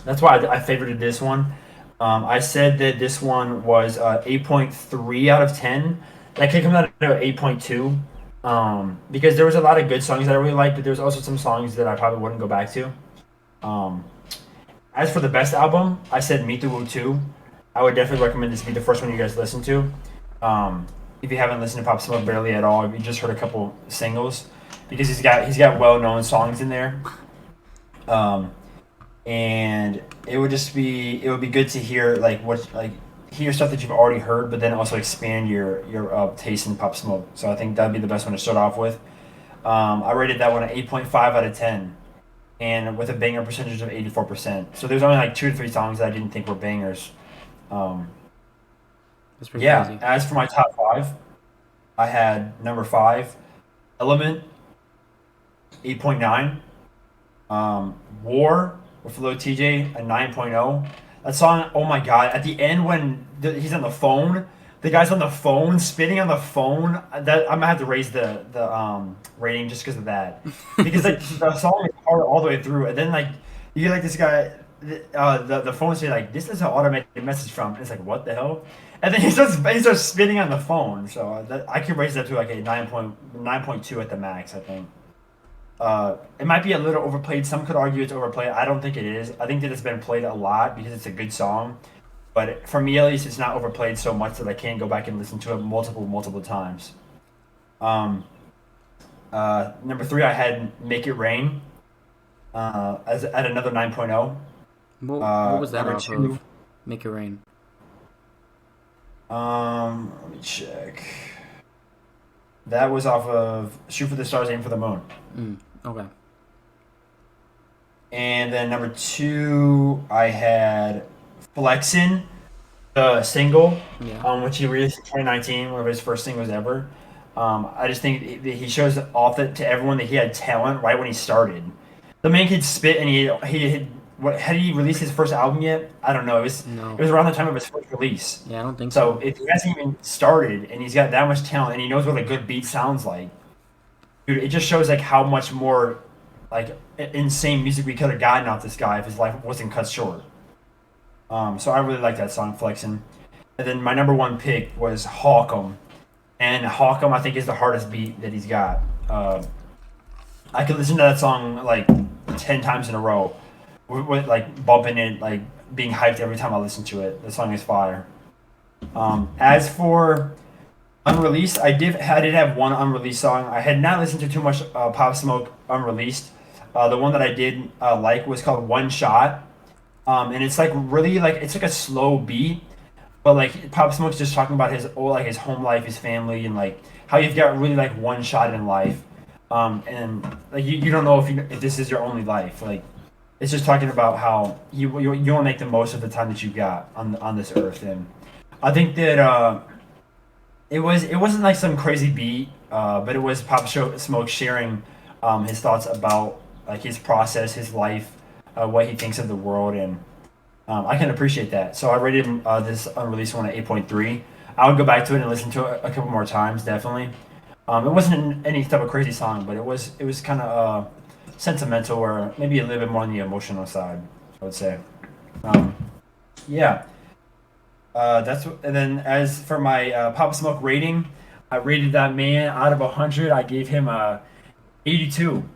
that's why I favorited this one. I said that this one was 8.3 out of 10. That could come out to 8.2 because there was a lot of good songs that I really liked, but there's also some songs that I probably wouldn't go back to. Um, as for the best album, I said Meet the Woo 2. I would definitely recommend this be the first one you guys listen to. If you haven't listened to Pop Smoke barely at all, if you just heard a couple singles, because he's got well known songs in there. Um, and it would be good to hear hear stuff that you've already heard, but then also expand your taste in Pop Smoke. So I think that'd be the best one to start off with. I rated that one at 8.5 out of 10, and with a banger percentage of 84%. So there's only like 2 to 3 songs that I didn't think were bangers. Um,
That's pretty
yeah.
crazy.
As for my top five, I had number five, Element, 8.9. War with Lil TJ, a 9.0. That song, oh my god! At the end when he's on the phone, the guy's on the phone, spitting on the phone. That I'm gonna have to raise the rating just because of that, because like the song is hard all the way through, and then like you get like this guy, the phone say like this is an automated message from, and it's like what the hell, and then he starts spitting on the phone. So I can raise that to like a 9.2 at the max, I think. It might be a little overplayed. Some could argue it's overplayed. I don't think it is. I think that it's been played a lot because it's a good song. But for me, at least, it's not overplayed so much that I can't go back and listen to it multiple times. Um, Number three, I had Make It Rain as at another 9.0.
What was that
Number
off
two,
of? Make It Rain.
let me check. That was off of Shoot for the Stars, Aim for the Moon.
Okay.
And then number two, I had Flexin', the single,
Yeah.
which he released in 2019, one of his first singles ever. I just think that he shows off that to everyone that he had talent right when he started. The man could spit, and he had, what had he released his first album yet? I don't know.
No.
It was around the time of his first release.
Yeah, I don't think
So
so.
if he hasn't even started, and he's got that much talent, and he knows what a good beat sounds like, dude, it just shows like how much more like insane music we could have gotten off this guy if his life wasn't cut short. So I really like that song, Flexin'. And then my number one pick was Hawk'em. And Hawk'em, I think, is the hardest beat that he's got. I could listen to that song like 10 times in a row, with like bumping it, like being hyped every time I listen to it. The song is fire. As for unreleased, I did have one unreleased song. I had not listened to too much Pop Smoke unreleased. The one that I did like was called One Shot, and it's like really like it's like a slow beat, but like Pop Smoke's just talking about his home life, his family, and like how you've got really like one shot in life, and like you don't know if this is your only life. Like it's just talking about how you want to make the most of the time that you got on this earth, and I think that it wasn't like some crazy beat, but it was Smoke sharing his thoughts about like his process, his life, what he thinks of the world, and I can appreciate that. So I rated this unreleased one at 8.3. I would go back to it and listen to it a couple more times, definitely. It wasn't any type of crazy song, but it was kind of sentimental or maybe a little bit more on the emotional side, I would say. Um, yeah. And then as for my Pop Smoke rating, I rated that man out of 100. I gave him a 82.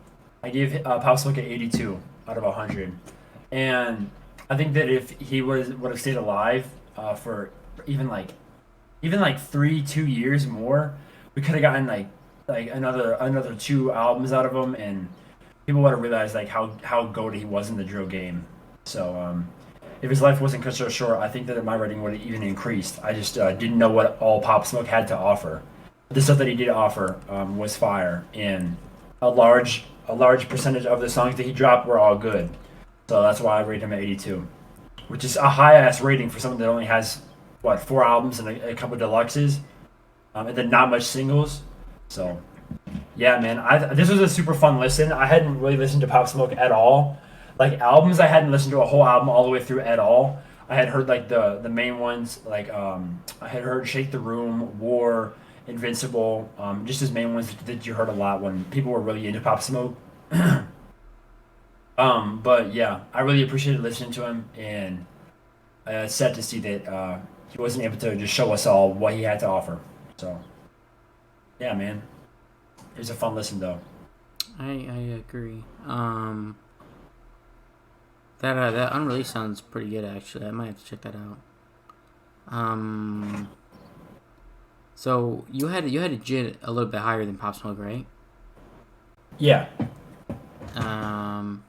I gave Pop Smoke an 82 out of 100, and I think that if he would have stayed alive for even like 2 years more, we could have gotten like another 2 albums out of him, and people would have realized like how goated he was in the drill game. So if his life wasn't cut so short, I think that my rating would have even increased. I just didn't know what all Pop Smoke had to offer. The stuff that he did offer was fire, and a large percentage of the songs that he dropped were all good. So that's why I rated him at 82, which is a high ass rating for someone that only has 4 albums and a couple deluxes, and then not much singles. So yeah, man, this was a super fun listen. I hadn't really listened to Pop Smoke at all. Like albums, I hadn't listened to a whole album all the way through at all. I had heard like the main ones, like I had heard "Shake the Room," "War," "Invincible," just his main ones that you heard a lot when people were really into Pop Smoke. But yeah, I really appreciated listening to him, and it's sad to see that he wasn't able to just show us all what he had to offer. So yeah, man, it was a fun listen though.
I agree. That unreleased sounds pretty good actually. I might have to check that out. Um, so you had a JIT a little bit higher than Pop Smoke, right?
Yeah.
Um,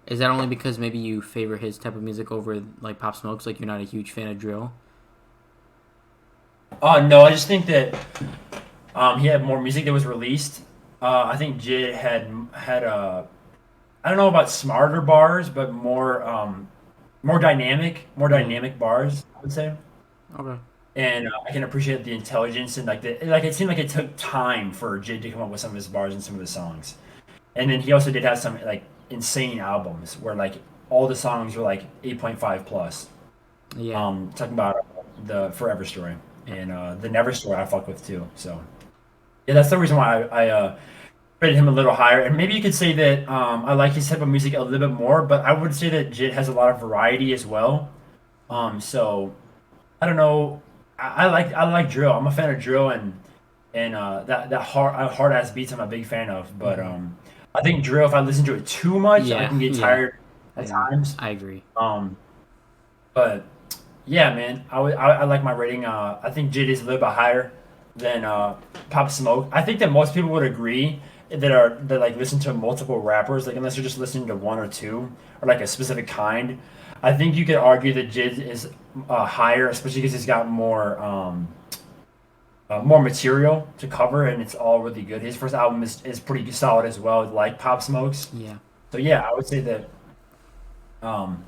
is that only because maybe you favor his type of music over like Pop Smoke's? Like you're not a huge fan of drill?
No, I just think that he had more music that was released. I think Jid had I don't know about smarter bars, but more
Mm.
dynamic bars. I would say,
Okay.
and I can appreciate the intelligence and like it seemed like it took time for Jid to come up with some of his bars and some of his songs. And then he also did have some like insane albums where like all the songs were like 8.5 plus.
Yeah.
Talking about the Forever Story and the Never Story I fuck with too. So yeah, that's the reason why I rated him a little higher. And maybe you could say that I like his type of music a little bit more, but I would say that Jit has a lot of variety as well. So I don't know. I like drill. I'm a fan of drill and that hard ass beats I'm a big fan of. But
Mm-hmm.
I think drill, if I listen to it too much, I
Yeah.
can get
Yeah.
tired at
Yeah.
times.
I agree.
But yeah, man, I like my rating. I think Jid is a little bit higher than Pop Smoke. I think that most people would agree that like listen to multiple rappers, like unless you're just listening to one or two or like a specific kind. I think you could argue that Jid is higher, especially because he's got more material to cover, and it's all really good. His first album is pretty solid as well, like Pop Smoke's.
Yeah.
So yeah, I would say that um,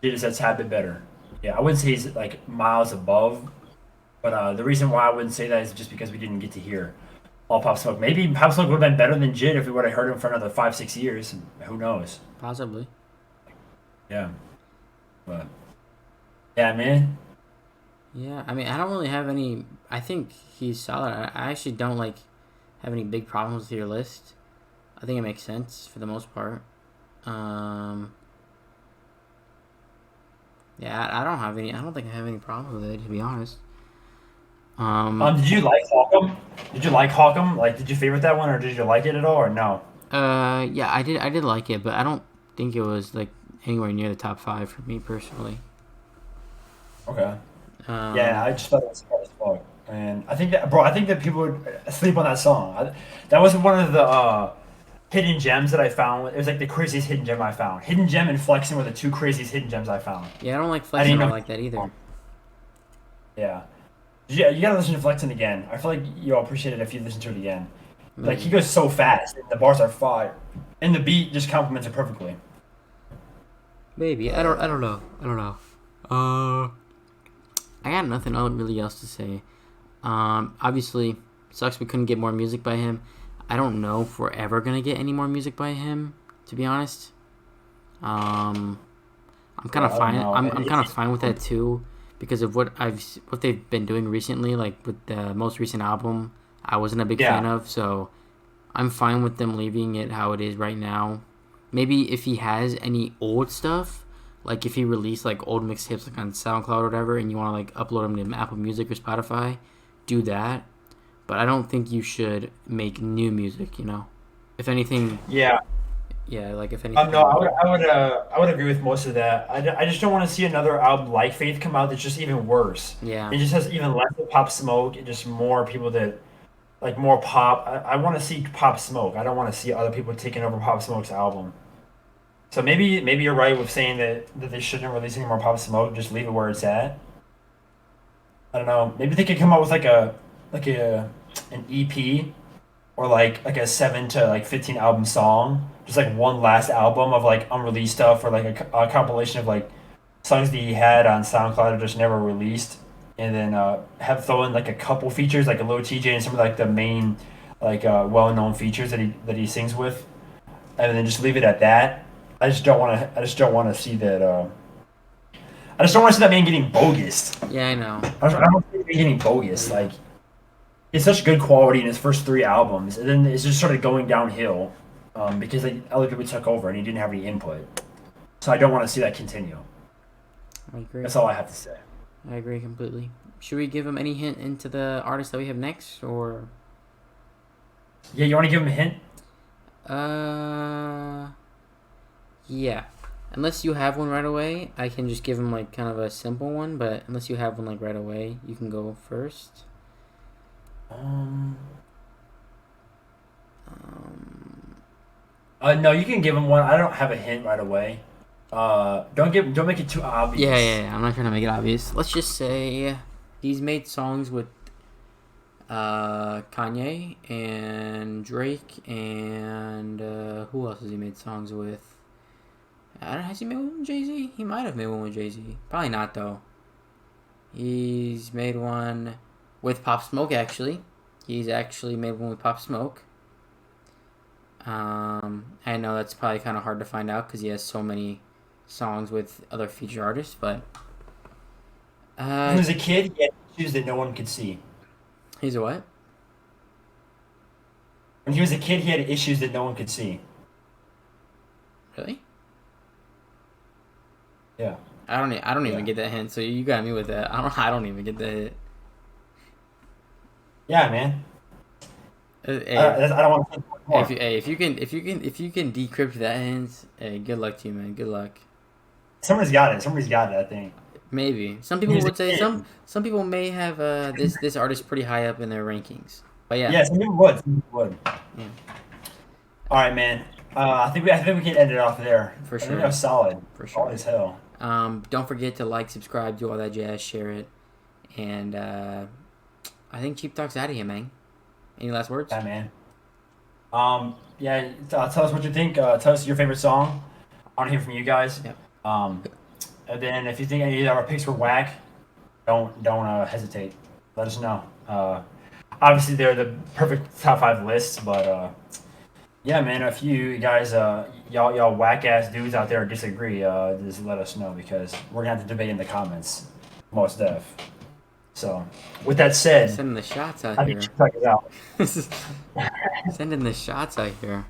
Jid is a tad bit better. Yeah, I wouldn't say he's like miles above, but the reason why I wouldn't say that is just because we didn't get to hear all Pop Smoke. Maybe Pop Smoke would have been better than Jid if we would have heard him for another 5 6 years. Who knows?
Possibly.
Yeah, but yeah, man.
Yeah. I mean, I don't really have any. I think he's solid. I actually don't like have any big problems with your list. I think it makes sense for the most part. Um, yeah, I don't have any. I don't think I have any problem with it, to be honest. Um,
Did you like Hawkem? Did you like Hawkem? Like, did you favorite that one, or did you like it at all, or no?
yeah, I did. I did like it, but I don't think it was like anywhere near the top five for me personally.
Okay. Yeah,
Um,
I just thought it was hard as fuck, and I think that, bro, I think that people would sleep on that song. That was one of the hidden gems that I found. It was like the craziest hidden gem I found. Hidden gem and flexing were the two craziest hidden gems I found.
yeah, I don't like
I
Flex. I
didn't
don't
know.
like that either.
Yeah. Yeah, you gotta listen to Flexing again. I feel like you'll appreciate it if you listen to it again. Like he
Maybe,
goes so fast, and the bars are fire, and the beat just complements it perfectly.
maybe. I don't. I don't know. I don't know. Uh, I got nothing really else to say. Obviously, sucks we couldn't get more music by him. I don't know if we're ever gonna get any more music by him. To be honest, um, I'm kind
Yeah,
of
I don't
fine.
know.
I'm kind of fine with that too, because of what they've been doing recently. Like with the most recent album, I wasn't a big fan
Yeah,
of. So I'm fine with them leaving it how it is right now. Maybe if he has any old stuff, like if he released like old mixtapes like on SoundCloud or whatever, and you want to like upload them to Apple Music or Spotify, do that. But I don't think you should make new music. If anything,
yeah.
yeah, like if anything,
No, I would agree with most of that. I just don't want to see another album like Faith come out that's just even worse.
yeah,
It just has even less of Pop Smoke and just more people that like more pop. I want to see Pop Smoke. I don't want to see other people taking over Pop Smoke's album. So maybe you're right with saying that they shouldn't release any more Pop Smoke. Just leave it where it's at. I don't know. Maybe they could come out with like a an EP or like a 7 to 15 album song. Just like one last album of like unreleased stuff or like a compilation of like songs that he had on SoundCloud or just never released. And then have throw in like a couple features like a Lil TJ and some of like the main like well known features that he sings with, and then just leave it at that. I just don't want to see that. I just don't want to see that man getting bogus.
Yeah, I know.
I don't want to see him getting bogus. Like, it's such good quality in his first 3 albums, and then it just started going downhill because like, other people took over and he didn't have any input. So I don't want to see that continue.
I agree.
That's all I have to say.
I agree completely. Should we give him any hint into the artist that we have next, or?
Yeah, you want to give him a hint?
Yeah. Unless you have one right away, I can just give him like kind of a simple one. But unless you have one like right away, you can go first.
No, you can give him one. I don't have a hint right away. Don't make it too obvious.
Yeah. I'm not trying to make it obvious. Let's just say he's made songs with Kanye and Drake and who else has he made songs with? I don't know, has he made one with Jay-Z? He might have made one with Jay-Z. Probably not though. He's made one with Pop Smoke actually. He's actually made one with Pop Smoke. I know that's probably kind of hard to find out because he has so many songs with other feature artists, but
When he was a kid, he had issues that no one could see.
he's a what?
When he was a kid, he had issues that no one could see.
Really?
Yeah.
I don't even
Yeah.
get that hint. So you got me with that. I don't even get that hint.
Yeah, man.
Hey,
I don't want to think more.
if you can decrypt that hint, hey, good luck to you, man. Good luck.
Somebody's got it. Somebody's got it, I think.
Maybe some people
He's a
would say
kid.
some people may have this artist pretty high up in their rankings. But yeah,
Yeah, some people would. Some people would.
Yeah.
All right, man. I think we can end it off there.
For
I think
sure.
that was solid.
For sure.
Solid as hell.
Don't forget to like, subscribe, do all that jazz, share it, and I think Cheap Talk's out of here, man. Any last words?
Yeah, man. Yeah. Tell us what you think. Tell us your favorite song. I want to hear from you guys.
Yep.
And then if you think any of our picks were whack, don't hesitate. Let us know. Obviously they're the perfect top 5 lists, but yeah, man. If you guys y'all whack ass dudes out there disagree, just let us know because we're gonna have to debate in the comments. Most def. So with that said,
Sending the shots out
I
here.
think check it out.
Sending the shots out here.